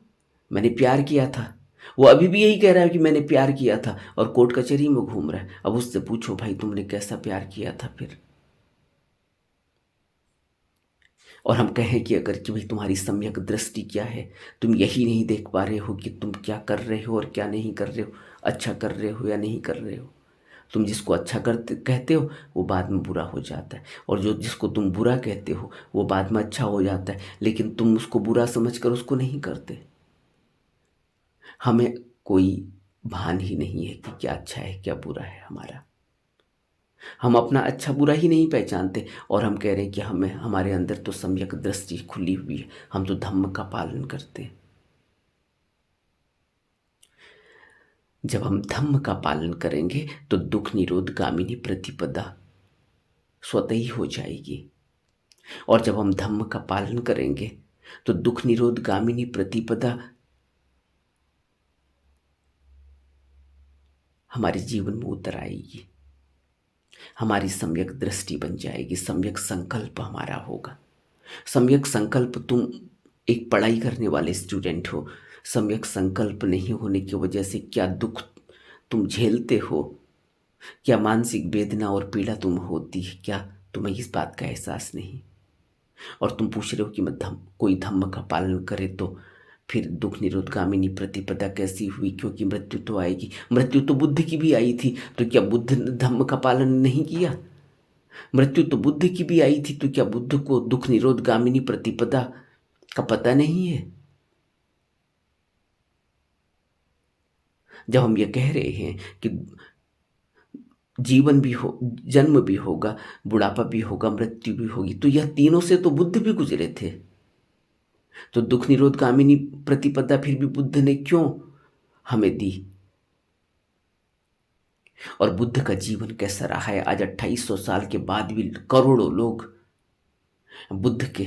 मैंने प्यार किया था। वो अभी भी यही कह रहा है कि मैंने प्यार किया था और कोर्ट कचहरी में घूम रहा है। अब उससे पूछो भाई तुमने कैसा प्यार किया था फिर। और हम कहें कि अगर कि भाई तुम्हारी सम्यक दृष्टि क्या है, तुम यही नहीं देख पा रहे हो कि तुम क्या कर रहे हो और क्या नहीं कर रहे हो, अच्छा कर रहे हो या नहीं कर रहे हो। तुम जिसको अच्छा करते कहते हो वो बाद में बुरा हो जाता है, और जो जिसको तुम बुरा कहते हो वो बाद में अच्छा हो जाता है, लेकिन तुम उसको बुरा समझकर उसको नहीं करते। हमें कोई भान ही नहीं है कि क्या अच्छा है क्या बुरा है हमारा। हम अपना अच्छा बुरा ही नहीं पहचानते और हम कह रहे हैं कि हमें हमारे अंदर तो सम्यक दृष्टि खुली हुई है, हम तो धम्म का पालन करते हैं। जब हम धम्म का पालन करेंगे तो दुख निरोध गामिनी प्रतिपदा स्वतः ही हो जाएगी। और जब हम धम्म का पालन करेंगे तो दुख निरोध गामिनी प्रतिपदा हमारे जीवन में उतर आएगी। हमारी सम्यक दृष्टि बन जाएगी, सम्यक संकल्प हमारा होगा। सम्यक संकल्प, तुम एक पढ़ाई करने वाले स्टूडेंट हो, सम्यक संकल्प नहीं होने की वजह से क्या दुख तुम झेलते हो, क्या मानसिक वेदना और पीड़ा तुम होती है, क्या तुम्हें इस बात का एहसास नहीं। और तुम पूछ रहे हो कि मैं कोई धम्म का पालन करे तो फिर दुख निरोधगामिनी प्रतिपदा कैसी हुई, क्योंकि मृत्यु तो आएगी। मृत्यु तो बुद्ध की भी आई थी, तो क्या बुद्ध ने धम्म का पालन नहीं किया? मृत्यु तो बुद्ध की भी आई थी, तो क्या बुद्ध को दुख निरोधगामिनी प्रतिपदा का पता नहीं है? जब हम ये कह रहे हैं कि जीवन भी हो, जन्म भी होगा, बुढ़ापा भी होगा, मृत्यु भी होगी, तो यह तीनों से तो बुद्ध भी गुजरे थे। तो दुख निरोधगामिनी प्रतिपदा फिर भी बुद्ध ने क्यों हमें दी? और बुद्ध का जीवन कैसा रहा है? आज 2800 साल के बाद भी करोड़ों लोग बुद्ध के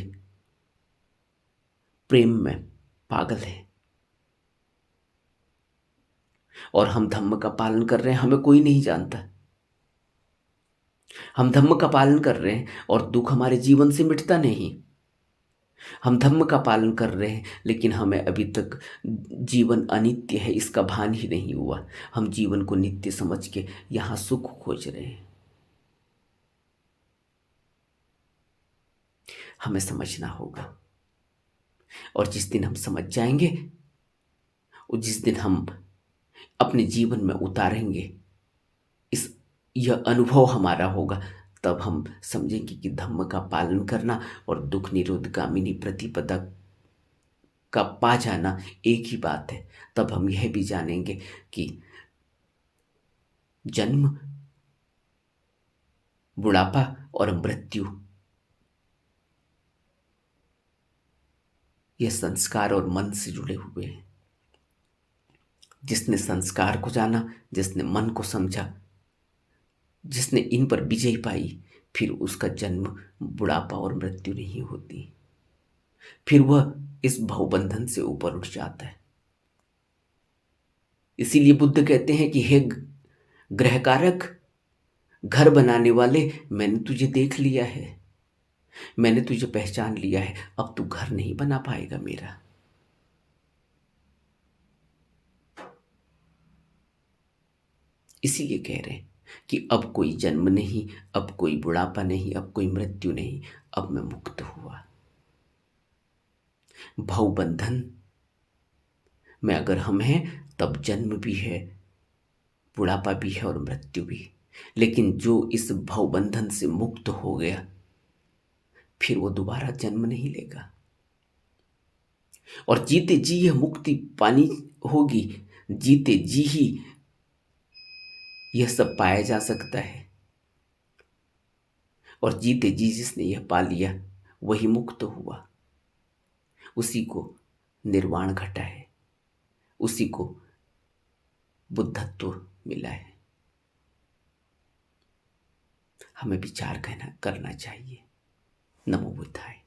प्रेम में पागल हैं। और हम धम्म का पालन कर रहे हैं, हमें कोई नहीं जानता। हम धम्म का पालन कर रहे हैं और दुख हमारे जीवन से मिटता नहीं। हम धम्म का पालन कर रहे हैं लेकिन हमें अभी तक जीवन अनित्य है इसका भान ही नहीं हुआ। हम जीवन को नित्य समझ के यहाँ सुख खोज रहे हैं। हमें समझना होगा, और जिस दिन हम समझ जाएंगे और जिस दिन हम अपने जीवन में उतारेंगे, इस यह अनुभव हमारा होगा, तब हम समझेंगे कि धम्म का पालन करना और दुख निरोधगामिनी प्रतिपदा का पा जाना एक ही बात है। तब हम यह भी जानेंगे कि जन्म, बुढ़ापा और मृत्यु यह संस्कार और मन से जुड़े हुए हैं। जिसने संस्कार को जाना, जिसने मन को समझा, जिसने इन पर विजय पाई, फिर उसका जन्म, बुढ़ापा और मृत्यु नहीं होती। फिर वह इस भवबंधन से ऊपर उठ जाता है। इसीलिए बुद्ध कहते हैं कि हे गृहकारक, घर बनाने वाले, मैंने तुझे देख लिया है, मैंने तुझे पहचान लिया है, अब तू घर नहीं बना पाएगा मेरा। इसीलिए कह रहे हैं कि अब कोई जन्म नहीं, अब कोई बुढ़ापा नहीं, अब कोई मृत्यु नहीं, अब मैं मुक्त हुआ। भवबंधन में अगर हम हैं तब जन्म भी है, बुढ़ापा भी है और मृत्यु भी। लेकिन जो इस भवबंधन से मुक्त हो गया, फिर वो दोबारा जन्म नहीं लेगा। और जीते जी यह मुक्ति पानी होगी, जीते जी ही यह सब पाया जा सकता है। और जीते जी जिसने यह पा लिया वही मुक्त हुआ, उसी को निर्वाण घटा है, उसी को बुद्धत्व मिला है। हमें विचार करना चाहिए। नमो बुद्धाय।